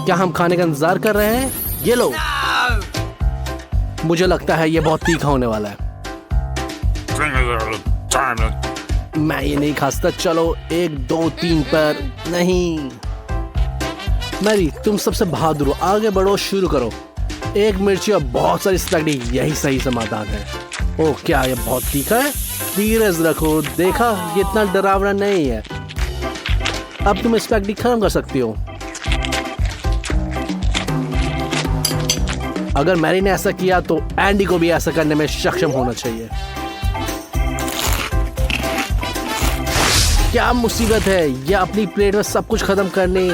क्या हम खाने का इंतजार कर रहे हैं? ये लो। मुझे लगता है ये बहुत तीखा होने वाला है। मैं ये नहीं खा सकता। चलो 1 2 3 पर नहीं। मैरी, तुम सबसे बहादुर हो, आगे बढ़ो, शुरू करो। 1 मिर्ची और बहुत सारी स्पैगेटी, यही सही समाधान है। ओह, क्या ये बहुत तीखा है? धीरज रखो। देखा, ये इतना डरावना नहीं है। अब तुम स्पैगेटी खत्म कर सकती हो। अगर मैरी ने ऐसा किया तो एंडी को भी ऐसा करने में सक्षम होना चाहिए। क्या मुसीबत है! यह अपनी प्लेट में सब कुछ खत्म करने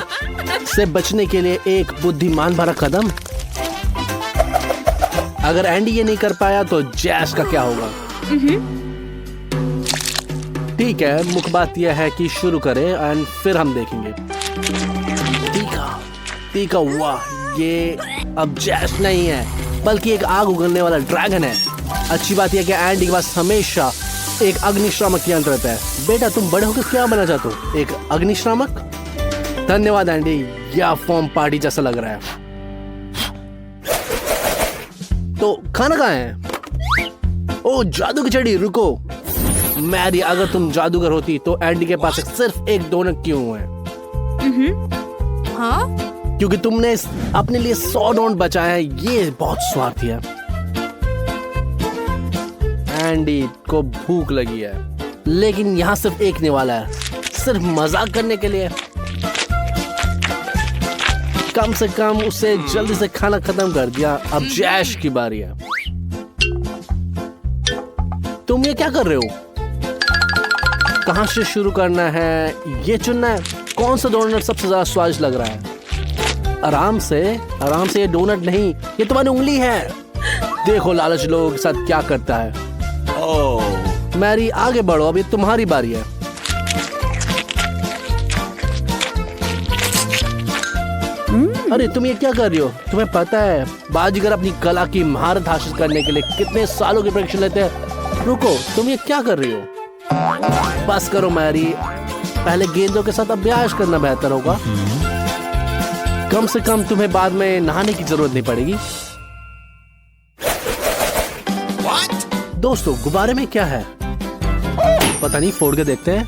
से बचने के लिए एक बुद्धिमान भरा कदम। अगर एंडी ये नहीं कर पाया तो जैस का क्या होगा? ठीक है, मुख्य बात यह है कि शुरू करें एंड फिर हम देखेंगे। तीखा तीखा, वाह! ये अब जैस नहीं है बल्कि एक आग उगलने वाला ड्रैगन है। अच्छी बात यह कि एंडी के पास हमेशा एक अग्निशामक यंत्र रहता है। बेटा, तुम बड़े होकर क्या बनना चाहते हो? एक अग्निशामक? धन्यवाद एंडी, यह फॉर्म पार्टी जैसा लग रहा है। तो खाना कहाँ है? ओ, जादू की छड़ी, रुको। मैरी, अगर तुम जादूगर होती तो एंडी के पास सिर्फ एक डोनट क्यों है? हाँ? क्योंकि तुमने अपने लिए 100 डोनट बचाया है। ये बहुत स्वार्थी है। एंडी को भूख लगी है, लेकिन यहाँ सिर्फ एक निवाला है, सिर्फ मजाक करने के लिए। कम से कम उसे जल्दी से खाना खत्म कर दिया। अब जैश की बारी है। तुम ये क्या कर रहे हो? कहाँ से शुरू करना है, ये चुनना है। कौन सा डोनट सबसे ज्यादा स्वादिष्ट लग रहा है? आराम से ये डोनट नहीं, ये तुम्हारी उंगली है। देखो लालच लोगों के साथ क्या करता है। मैरी, आगे बढ़ो, अब ये तुम्हारी बारी है। अरे तुम ये क्या कर रही हो? तुम्हें पता है बाजीगर अपनी कला की महारत हासिल करने के लिए कितने सालों की परीक्षा लेते हैं? रुको, तुम ये क्या कर रही हो? बस करो मैरी, पहले गेंदों के साथ अभ्यास करना बेहतर होगा। कम से कम तुम्हें बाद में नहाने की जरूरत नहीं पड़ेगी। दोस्तों, गुब्बारे में क्या है? पता नहीं, फोड़ के देखते हैं।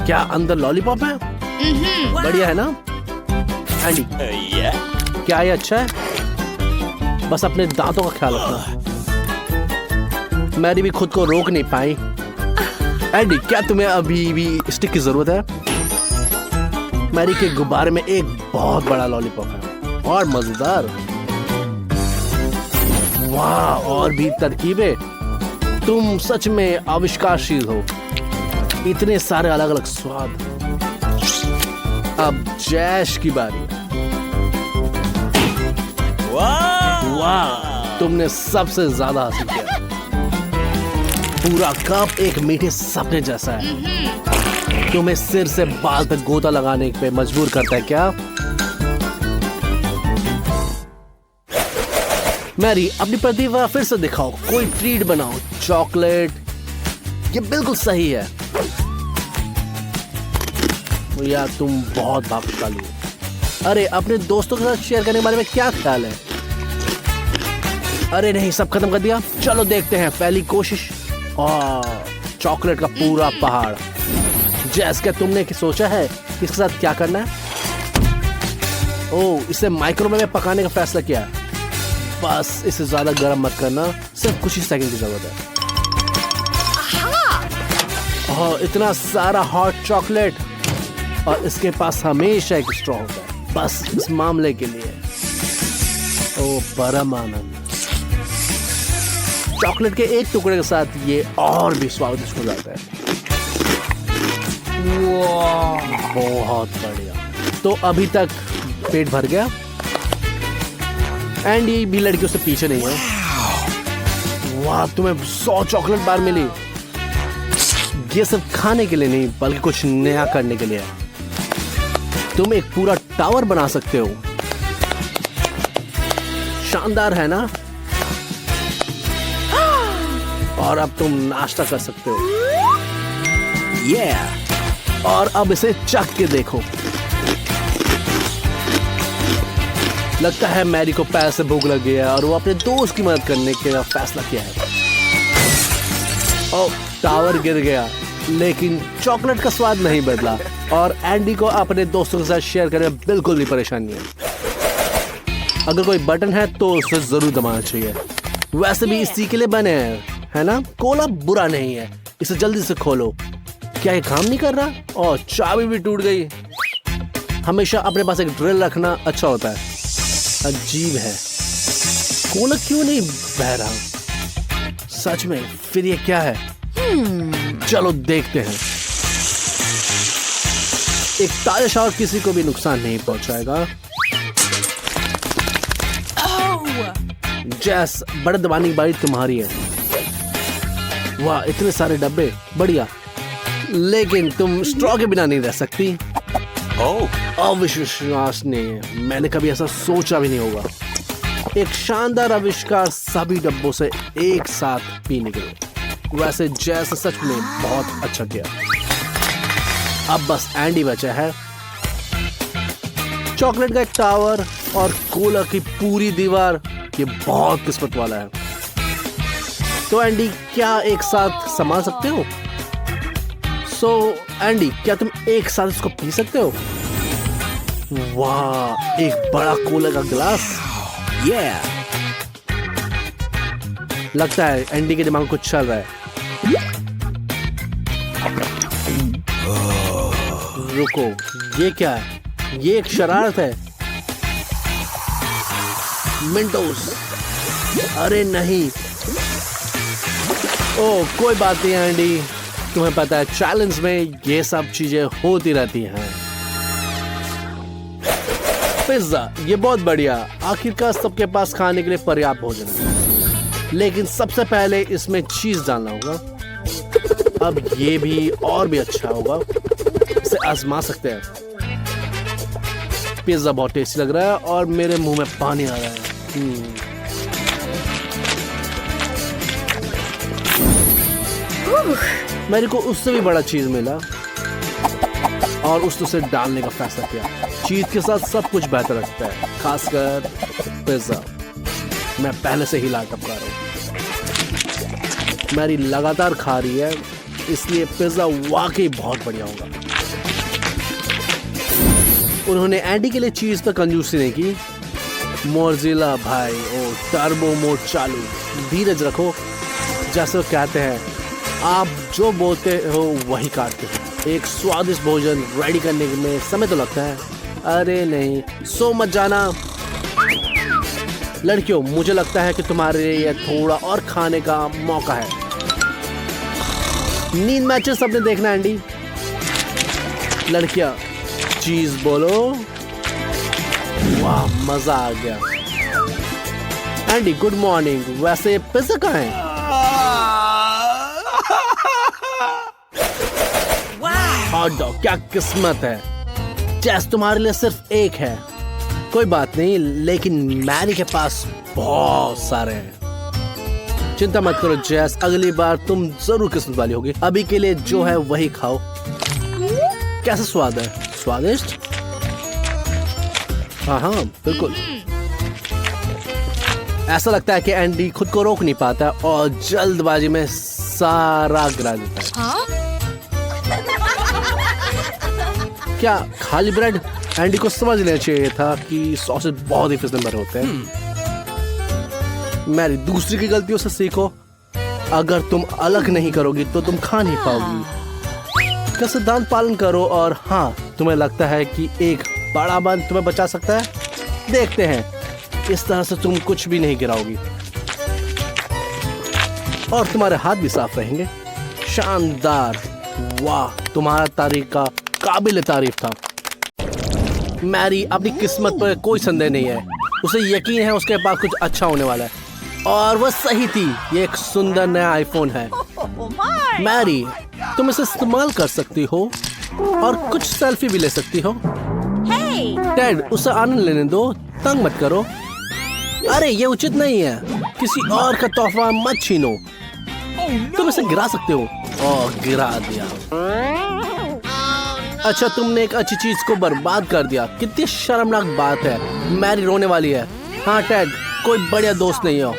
क्या अंदर लॉलीपॉप है? बढ़िया है ना एंडी? क्या ये अच्छा है? बस अपने दांतों का ख्याल रखना। मैरी भी खुद को रोक नहीं पाई। एंडी, क्या तुम्हें अभी भी स्टिक की जरूरत है? मैरी के गुब्बारे में एक बहुत बड़ा लॉलीपॉप है और मजेदार। वाह, और भी तरकीबें। तुम सच में आविष्कारशील हो। इतने सारे अलग अलग स्वाद। अब जैश की बारी। वाह, तुमने सबसे ज्यादा हासिल किया। पूरा कप एक मीठे सपने जैसा है। तुम्हें सिर से बाल तक गोता लगाने पे मजबूर करता है क्या? मैरी, अपनी प्रतिभा फिर से दिखाओ। कोई ट्रीट बनाओ। चॉकलेट, ये बिल्कुल सही है। यार, तुम बहुत भाग्यशाली हो। अरे, अपने दोस्तों के साथ शेयर करने के बारे में क्या ख्याल है? अरे नहीं, सब खत्म कर दिया। चलो देखते हैं पहली कोशिश। चॉकलेट का पूरा पहाड़। जैस, क्या तुमने सोचा है इसके साथ क्या करना है? ओह, इसे माइक्रोवेव में पकाने का फैसला किया है। बस इसे ज्यादा गर्म मत करना, सिर्फ कुछ ही सेकंड की जरूरत है। इतना सारा हॉट चॉकलेट, और इसके पास हमेशा एक स्ट्रॉ होता है, बस इस मामले के लिए। ओह, परम आनंद। चॉकलेट के एक टुकड़े के साथ ये और भी स्वादिष्ट हो जाता है। बहुत बढ़िया। तो अभी तक पेट भर गया। एंडी भी लड़कियों से पीछे नहीं है। वाह, तुम्हें 100 चॉकलेट बार मिली। ये सिर्फ खाने के लिए नहीं बल्कि कुछ नया करने के लिए है। तुम एक पूरा टावर बना सकते हो। शानदार है ना? और अब तुम नाश्ता कर सकते हो। और अब इसे चख के देखो। लगता है मैरी को पैसे भूख लग गया और वो अपने दोस्त की मदद करने का फैसला किया है। ओह, टावर गिर गया, लेकिन चॉकलेट का स्वाद नहीं बदला और एंडी को अपने दोस्तों के साथ शेयर करने में बिल्कुल भी परेशानी है। अगर कोई बटन है तो उसे जरूर दबाना चाहिए। वैसे भी इसी के लिए बने हैं, है ना? कोला बुरा नहीं है, इसे जल्दी से खोलो। क्या ये काम नहीं कर रहा? और चाबी भी टूट गई। हमेशा अपने पास एक ड्रिल रखना अच्छा होता है। अजीब है, कोला क्यों नहीं बह रहा? सच में, फिर ये क्या है? चलो देखते हैं। एक ताजा शावर किसी को भी नुकसान नहीं पहुंचाएगा। जैस, बड़े दबाने की बारी तुम्हारी है। वाह, इतने सारे डब्बे, बढ़िया। लेकिन तुम स्ट्रॉ के बिना नहीं रह सकती। अविश्वसनीय, मैंने कभी ऐसा सोचा भी नहीं होगा। एक शानदार आविष्कार सभी डब्बों से एक साथ पीने के लिए। वैसे जैसे सच में बहुत अच्छा किया। अब बस एंडी बचा है। चॉकलेट का एक टावर और कोला की पूरी दीवार, ये बहुत किस्मत वाला है। तो एंडी, क्या एक साथ संभाल सकते हो? एंडी, क्या तुम एक साथ इसको पी सकते हो? वाह, एक बड़ा कोला का गिलास। लगता है एंडी के दिमाग में कुछ चल रहा है। रुको, ये क्या है? ये एक शरारत है। मिंटोस, अरे नहीं। ओह, कोई बात नहीं एंडी, तुम्हें पता है चैलेंज में ये सब चीजें होती रहती हैं। पिज्जा, ये बहुत बढ़िया। आखिरकार सबके पास खाने के लिए पर्याप्त भोजन है। लेकिन सबसे पहले इसमें चीज डालना होगा। अब ये भी और भी अच्छा होगा, इसे आजमा सकते हैं। पिज्जा बहुत टेस्टी लग रहा है और मेरे मुंह में पानी आ रहा है। मेरे को उससे भी बड़ा चीज मिला और उसने उसे डालने का फैसला किया। चीज के साथ सब कुछ बेहतर लगता है, खासकर पिज्जा। मैं पहले से ही लाल टपका रहा हूँ। मैरी लगातार खा रही है, इसलिए पिज्जा वाकई बहुत बढ़िया होगा। उन्होंने एंडी के लिए चीज पर कंजूसी नहीं की। मोज़रेला भाई, ओ टर्बो मोड चालू। धीरज रखो, जैसे वो कहते हैं, आप जो बोलते हो वही काटते हो। एक स्वादिष्ट भोजन रेडी करने में समय तो लगता है। अरे नहीं, सो मत जाना। लड़कियों, मुझे लगता है कि तुम्हारे लिए थोड़ा और खाने का मौका है। नींद मैचेस सबने देखना एंडी। लड़कियां, चीज बोलो। वाह, मजा आ गया। Andy, good morning. वैसे पिज्जा कहाँ है? हॉट डॉग, क्या किस्मत है। जैस, तुम्हारे लिए सिर्फ एक है। कोई बात नहीं, लेकिन मैरी के पास बहुत सारे हैं। चिंता मत करो जैस, अगली बार तुम जरूर किस्मत वाली होगी। अभी के लिए जो है वही खाओ। कैसा स्वाद है? स्वादिष्ट? हाँ, बिल्कुल। ऐसा लगता है कि एंडी खुद को रोक नहीं पाता और जल्दबाजी में सारा गिरा देता है। क्या खाली ब्रेड? एंडी को समझ लेना चाहिए था कि सॉसेज बहुत ही फिसलनभरे होते हैं। मैरी, दूसरी की गलतियों से सीखो। अगर तुम अलग नहीं करोगी तो तुम खा नहीं पाओगी। का सिद्धांत पालन करो। और हाँ, तुम्हें लगता है कि एक बड़ा बंद तुम्हें बचा सकता है? देखते हैं। इस तरह से तुम कुछ भी नहीं गिराओगी और तुम्हारे हाथ भी साफ रहेंगे। शानदार। वाह, तुम्हारा तरीका काबिल तारीफ था। मैरी, अपनी किस्मत पर कोई संदेह नहीं है। उसे यकीन है उसके पास कुछ अच्छा होने वाला है और वह सही थी। ये एक सुंदर नया आईफोन है। मैरी, तुम इसे इस्तेमाल कर सकती हो और कुछ सेल्फी भी ले सकती हो। टेड, उसे आनंद लेने दो, तंग मत करो। अरे, ये उचित नहीं है। किसी और का तोहफा मत छीनो। तुम इसे गिरा सकते हो। और गिरा दिया। अच्छा, तुमने एक अच्छी चीज को बर्बाद कर दिया। कितनी शर्मनाक बात है। मैरी रोने वाली है। हाँ टेड, कोई बढ़िया दोस्त नहीं हो।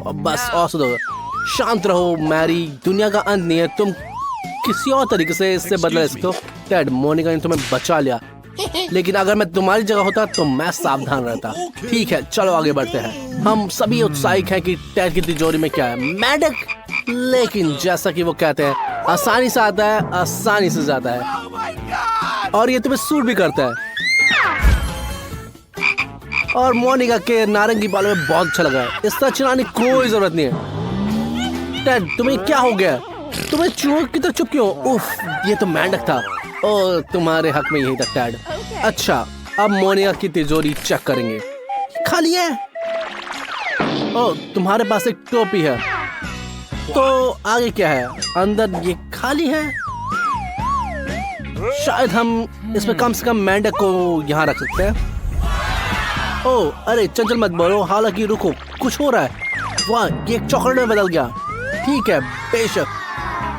और बस और सुनो, शांत रहो मैरी, दुनिया का अंत नहीं है। तुम किसी और तरीके से इससे बदला ले सकते हो। टेड, मोनिका ने तुम्हें बचा लिया, लेकिन अगर मैं तुम्हारी जगह होता तो मैं सावधान रहता। ठीक है, चलो आगे बढ़ते हैं। हम सभी उत्साहित हैं कि टेड की तिजोरी में क्या है। मेंढक, लेकिन जैसा कि वो कहते हैं, आसानी से आता है, आसानी से जाता है। और ये तुम्हें सूट भी करता है। और मोनिका के नारंगी बालों में बहुत अच्छा लगा है। इस तरह चिल्लाने की कोई जरूरत नहीं है। टेड, तुम्हें क्या हो गया? तुम्हें चूहों की तरह चुप क्यों? उफ, ये तो मेंढक था। ओ, तुम्हारे हक में यही था टेड। अच्छा, अब मोनिका की तिजोरी चेक करेंगे। खाली है। ओ, तुम्हारे पास एक टोपी है। तो आगे क्या है? अंदर ये खाली है। शायद हम इसमें कम से कम मेंढक को यहाँ रख सकते हैं। ओ, अरे चंचल मत बोलो, हालांकि रुको, कुछ हो रहा है। वाह, ये एक चॉकलेट में बदल गया। ठीक है, बेशक।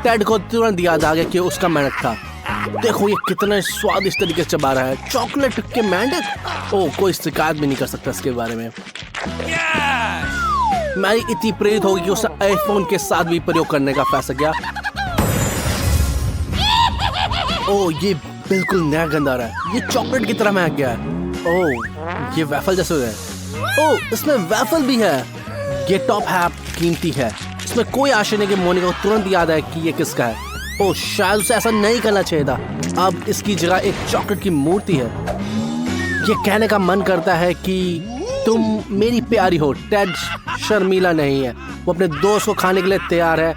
टेड को तुरंत याद आ गया कि उसका मेंढक था। देखो ये कितना स्वादिष्ट तरीके से चबा रहा है। चॉकलेट के मेंढक। ओ, कोई शिकायत भी नहीं कर सकता इसके बारे में। मैरी इतनी प्रेरित होगी कि उसे आईफोन के साथ भी प्रयोग करने का फैसला किया। ओ, ये बिल्कुल नया गंध आ रहा है। ये चॉकलेट की तरह महक गया है। ओ, ये वैफल जैसे है। ओ, इसमें वैफल भी है। ये टॉप है, कीमती है। इसमें कोई आशा नहीं कि मोनिका को तुरंत याद आए कि ये किसका है। ओ, शायद उसे ऐसा नहीं करना चाहिए था। अब इसकी जगह एक चॉकलेट की मूर्ति है। ये कहने का मन करता है कि तुम मेरी प्यारी हो। टेड शर्मीला नहीं है, वो अपने दोस्त को खाने के लिए तैयार है।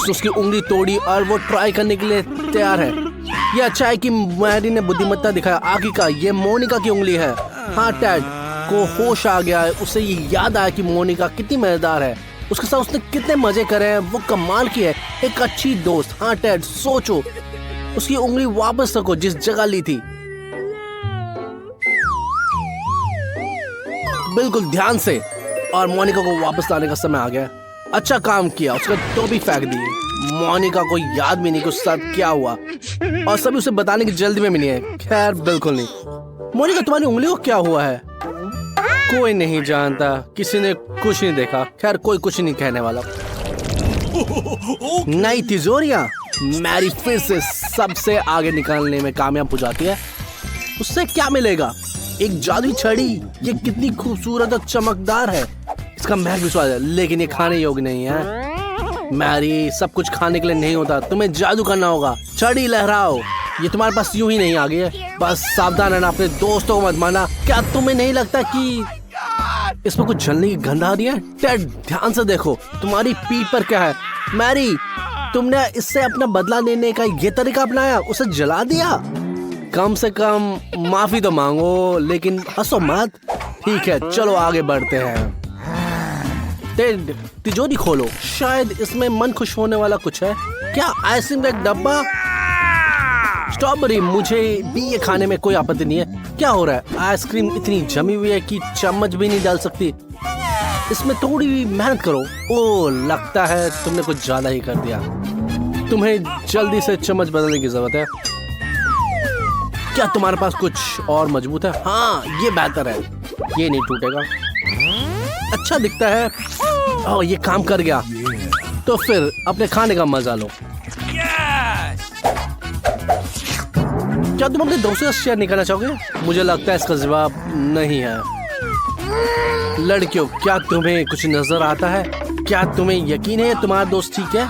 उसकी उंगली तोड़ी और वो ट्राई करने के लिए तैयार है। ये अच्छा है कि मैरी ने बुद्धिमत्ता दिखाया। आगे का ये मोनिका की उंगली है। हाँ, टेड को होश आ गया है। उसे ये याद आया कि मोनिका कितनी मजेदार है। उसके साथ उसने कितने मजे करे हैं। वो कमाल की है, एक अच्छी दोस्त। हाँ टेड, सोचो, उसकी उंगली वापस रखो जिस जगह ली थी। बिल्कुल ध्यान से। और मोनिका को वापस लाने का समय आ गया। अच्छा काम किया। उसका टोपी फेंक दी। मोनिका को याद भी नहीं कि उसके साथ क्या हुआ, और सभी उसे बताने की जल्दी में भी नहीं है। खैर, बिल्कुल नहीं। मोनिका, तुम्हारी उंगली को क्या हुआ है? कोई नहीं जानता, किसी ने कुछ नहीं देखा। खैर, कोई कुछ नहीं कहने वाला। नई तिजोरियां। मैरी फिर से सबसे आगे निकालने में कामयाब हो जाती है। उससे क्या मिलेगा? एक जादुई छड़ी। ये कितनी खूबसूरत और चमकदार है। इसका महक भी स्वाद है, लेकिन ये खाने योग्य नहीं है। मैरी, सब कुछ खाने के लिए नहीं होता, तुम्हें जादू करना होगा। छड़ी लहराओ। ये तुम्हारे पास यूं ही नहीं आ गई है। बस सावधान रहना, अपने दोस्तों को मत मारना। क्या तुम्हें नहीं लगता कि इसमें कुछ जलने की गंध आ रही है? टेड, ध्यान से देखो, तुम्हारी पीठ पर क्या है? मैरी, तुमने इससे अपना बदला लेने का ये तरीका अपनाया, उसे जला दिया। कम से कम माफी तो मांगो, लेकिन हंसो मत। ठीक है, चलो आगे बढ़ते हैं। टेड, तिजोरी खोलो। शायद इसमें मन खुश होने वाला कुछ है। क्या आइसक्रीम का एक डब्बा? स्ट्रॉबेरी, मुझे भी ये खाने में कोई आपत्ति नहीं है। क्या हो रहा है? आइसक्रीम इतनी जमी हुई है कि चम्मच भी नहीं डाल सकती। इसमें थोड़ी भी मेहनत करो। ओ, लगता है तुमने कुछ ज्यादा ही कर दिया। तुम्हें जल्दी से चम्मच बदलने की जरूरत है। क्या तुम्हारे पास कुछ और मजबूत है? हाँ, ये बेहतर है। ये नहीं टूटेगा। अच्छा दिखता है। ओह, ये काम कर गया। तो फिर अपने खाने का मजा लो। क्या तुम अपने दोस्तों का शेयर नहीं करना चाहोगे? मुझे लगता है इसका जवाब नहीं है। लड़कियों, क्या तुम्हें कुछ नजर आता है? क्या तुम्हें यकीन है तुम्हारा दोस्त ठीक है?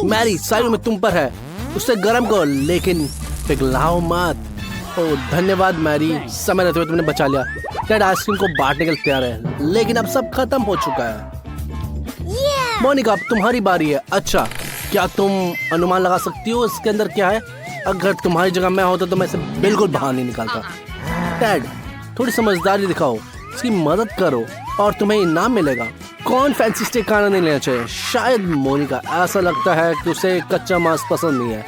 मैरी, सारी में तुम पर है। उसे गर्म करो, लेकिन पिघलाओ मत। ओह, धन्यवाद मैरी, समय रहते हुए तुमने बचा लिया। टेड आइसक्रीम को बांटने के लिए तैयार है, लेकिन अब सब खत्म हो चुका है। मोनिका, अब तुम्हारी बारी है। अच्छा, क्या तुम अनुमान लगा सकती हो इसके अंदर क्या है? अगर तुम्हारी जगह मैं होता तो मैं इसे बिल्कुल बाहर नहीं निकालता। टेड, थोड़ी समझदारी दिखाओ, इसकी मदद करो और तुम्हें इनाम मिलेगा। कौन फैंसी स्टेक खाना नहीं लेना चाहिए? शायद मोनिका। ऐसा लगता है कि उसे कच्चा मांस पसंद नहीं है।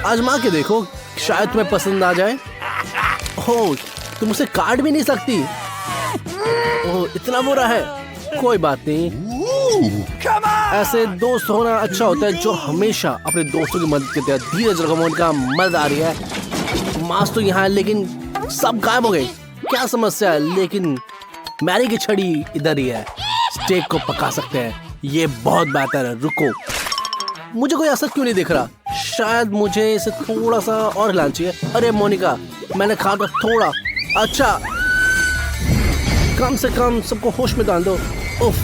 आजमा के देखो, शायद तुम्हें पसंद आ जाए। हो, तुम उसे काट भी नहीं सकती। ओह, इतना बुरा है। कोई बात नहीं। ऐसे दोस्त होना अच्छा होता है जो हमेशा अपने दोस्तों की मदद करते हैं। धीरज रखो मोनिका, मदद आ रही है। मांस तो यहाँ है लेकिन सब गायब हो गए, क्या समस्या है? लेकिन मैरी की छड़ी इधर ही है, स्टेक को पका सकते हैं, ये बहुत बेहतर है। रुको, मुझे कोई असर क्यों नहीं दिख रहा? शायद मुझे इसे थोड़ा सा और हिलाना चाहिए। अरे मोनिका, मैंने कहा था थोड़ा। अच्छा, कम से कम सबको होश में डाल दो। उफ,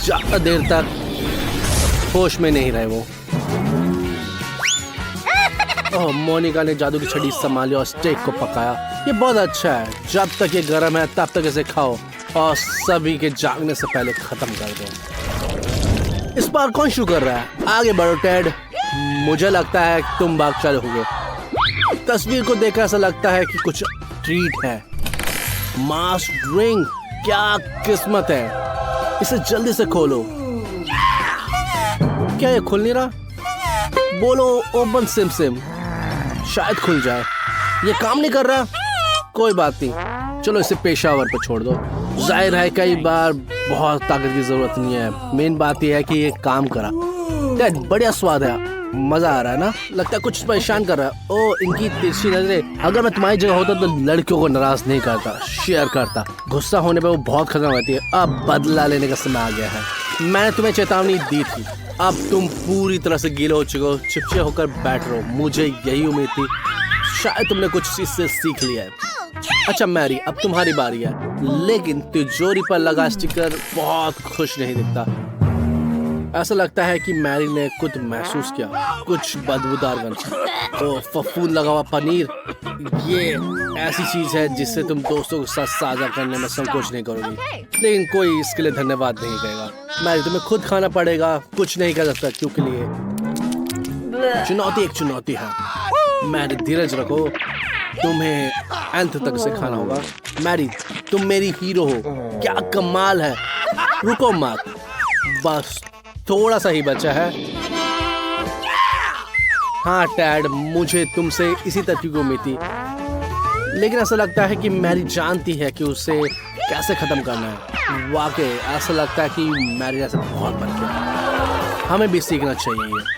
ज्यादा देर तक होश में नहीं रहे वो। ओह, मोनिका ने जादू की छड़ी संभाली और स्टेक को पकाया। ये बहुत अच्छा है। जब तक ये गर्म है तब तक इसे खाओ और सभी के जागने से पहले खत्म कर दो। इस बार कौन शुरू कर रहा है? आगे बढ़ो टेड, मुझे लगता है तुम भाग चले होगे। तस्वीर को देखकर ऐसा लगता है कि कुछ ट्रीट है। मास ड्रिंक, क्या किस्मत है। इसे जल्दी से खोलो। क्या ये खुल नहीं रहा? बोलो ओपन सिम सिम, शायद खुल जाए। ये काम नहीं कर रहा। कोई बात नहीं, चलो इसे पेशावर पर छोड़ दो। जाहिर है कई बार बहुत ताकत की जरूरत नहीं है, मेन बात यह है कि ये काम करा। बढ़िया स्वाद है, मजा आ रहा है ना? लगता है कुछ परेशान कर रहा है। ओ, इनकी तिरछी नजरें। अगर मैं तुम्हारी जगह होता तो लड़कियों को नाराज नहीं करता, शेयर करता। गुस्सा होने पे वो बहुत खतरनाक होती है। अब बदला लेने का समय आ गया है। मैंने तुम्हें चेतावनी दी थी, अब तुम पूरी तरह से गीले हो चुके हो। चिपचे होकर बैठ रहो, मुझे यही उम्मीद थी। शायद तुमने कुछ इससे सीख लिया है। अच्छा मैरी, अब तुम्हारी बारी है। लेकिन तिजोरी पर लगा स्टिकर बहुत खुश नहीं दिखता। ऐसा लगता है कि मैरी ने कुछ महसूस किया, कुछ बदबूदार गंध। तो फफूंद लगा हुआ पनीर, ये ऐसी चीज है जिससे तुम दोस्तों के साथ साझा करने में संकोच नहीं करोगी। लेकिन कोई इसके लिए धन्यवाद नहीं कहेगा। मैरी, तुम्हें खुद खाना पड़ेगा, कुछ नहीं कर सकता क्योंकि लिए चुनौती एक चुनौती है। मैरी, धीरज रखो, तुम्हें अंत तक से खाना होगा। मैरी, तुम मेरी हीरो हो, क्या कमाल है। रुको मत, बस थोड़ा सा ही बचा है। हाँ टैड, मुझे तुमसे इसी तरह की उम्मीद थी, लेकिन ऐसा लगता है कि मैरी जानती है कि उसे कैसे खत्म करना है। वाकई ऐसा लगता है कि मैरी ऐसे बहुत बन गया। हमें भी सीखना चाहिए।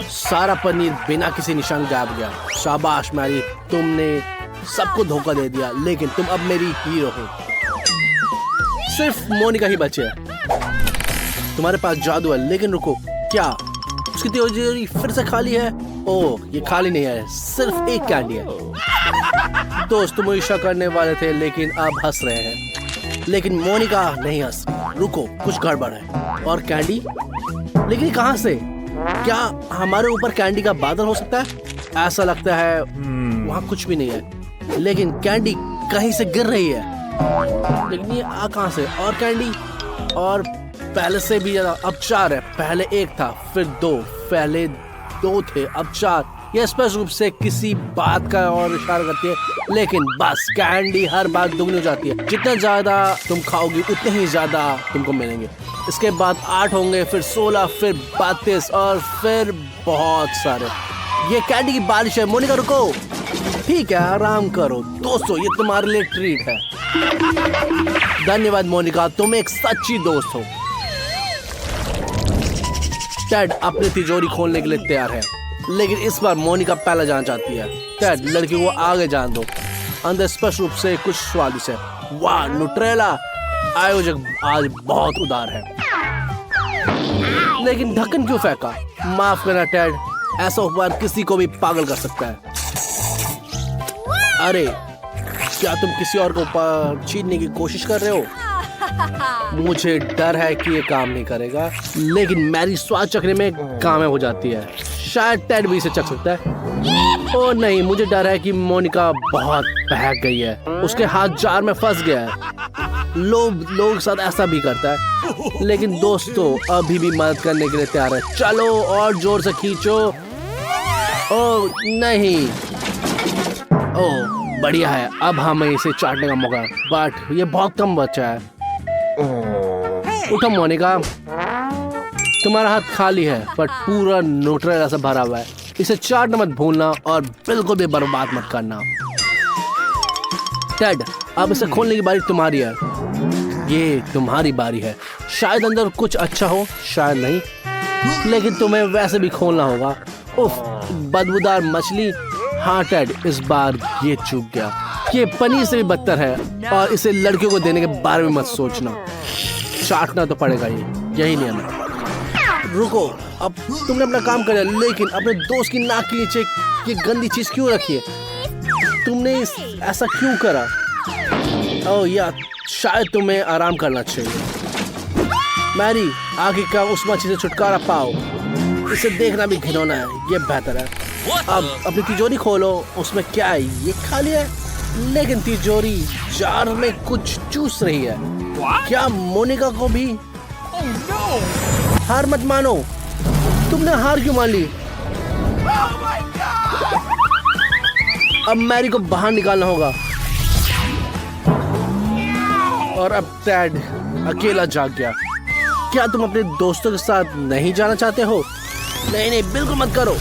सारा पनीर बिना किसी निशान गायब गया। शाबाश मैरी, तुमने सबको धोखा दे दिया, लेकिन तुम अब मेरी हीरो हो। सिर्फ मोनिका ही बचे है। तुम्हारे पास जादू है, लेकिन रुको, क्या उसकी तिजोरी फिर से खाली है? ओह, ये खाली नहीं है, सिर्फ एक कैंडी है। दोस्त तुम ईर्ष्या करने वाले थे लेकिन अब हंस रहे हैं। लेकिन मोनिका नहीं हंस। रुको, कुछ गड़बड़ है। और कैंडी? लेकिन कहाँ से? क्या हमारे ऊपर कैंडी का बादल हो सकता है? ऐसा लगता है वहाँ कुछ भी नहीं है, लेकिन कैंडी कहीं से गिर रही है। लेकिन ये आ कहाँ से? और कैंडी, और पहले से भी ज्यादा। अब 4 है, पहले 1 था, फिर 2, पहले 2 थे, अब 4। यह स्पष्ट रूप से किसी बात का और इशारा करती है, लेकिन बस कैंडी हर बार दुगनी हो जाती है। जितना ज्यादा तुम खाओगी उतने ही ज्यादा तुमको मिलेंगे। इसके बाद 8 होंगे, फिर 16, फिर 32 और फिर बहुत सारे। ये कैंडी की बारिश है। मोनिका रुको। ठीक है, आराम करो दोस्तों, ये तुम्हारे लिए ट्रीट है। धन्यवाद मोनिका, तुम एक सच्ची दोस्त हो। टेड अपनी तिजोरी खोलने के लिए तैयार है, लेकिन इस बार मोनिका पहले जाना चाहती है। टेड, लड़की को आगे जान दो। अंदर स्पष्ट रूप से कुछ स्वादिष्ट है। वाह, न्यूट्रेला। आयोजक आज बहुत उदार है। लेकिन ढक्कन क्यों फेंका? माफ करना टेड, ऐसा उपहार किसी को भी पागल कर सकता है। अरे, क्या तुम किसी और को ऊपर छीनने की कोशिश कर रहे हो? मुझे डर है कि ये काम नहीं करेगा, लेकिन मैरी स्वाद चखने में कामयाब हो जाती है। शायद टेड भी इसे चख सकता है। ओ नहीं, मुझे डर है कि मोनिका बहुत बहक गई है, उसके हाथ जार में फंस गया है। लोग साथ ऐसा भी करता है, लेकिन दोस्तों अभी भी मदद करने के लिए तैयार है। चलो और जोर से खींचो। ओ नहीं, ओ बढ़िया है, अब हमें इसे चाटने का मौका, बट ये बहुत कम बचा है। उठो मोनिका, तुम्हारा हाथ खाली है पर पूरा न्यूट्रेला से भरा हुआ है। इसे चाटना मत भूलना और बिल्कुल भी बर्बाद मत करना। टेड, अब इसे खोलने की बारी तुम्हारी है। ये तुम्हारी बारी है। शायद अंदर कुछ अच्छा हो, शायद नहीं, लेकिन तुम्हें वैसे भी खोलना होगा। उफ, बदबूदार मछली। हाँ टेड, इस बार ये चूक गया। ये पनीर से भी बदतर है और इसे लड़कियों को देने के बारे में मत सोचना। चाटना तो पड़ेगा, यही नियम है। रुको, अब तुमने अपना काम कर लिया, लेकिन अपने दोस्त की नाक के नीचे ये गंदी चीज क्यों रखी है? तुमने ऐसा क्यों करा? ओह यार, शायद तुम्हें आराम करना चाहिए। मैरी, आगे का उस मछली से छुटकारा पाओ। इसे देखना भी घिनौना है, ये बेहतर है। अब अपनी तिजोरी खोलो, उसमें क्या है? ये खाली है, लेकिन तिजोरी जार में कुछ चूस रही है। क्या मोनिका को भी? हार मत मानो। तुमने हार क्यों मान ली? अब मैरी को बाहर निकालना होगा और अब टेड अकेला जाग गया। क्या तुम अपने दोस्तों के साथ नहीं जाना चाहते हो? नहीं, बिल्कुल मत करो।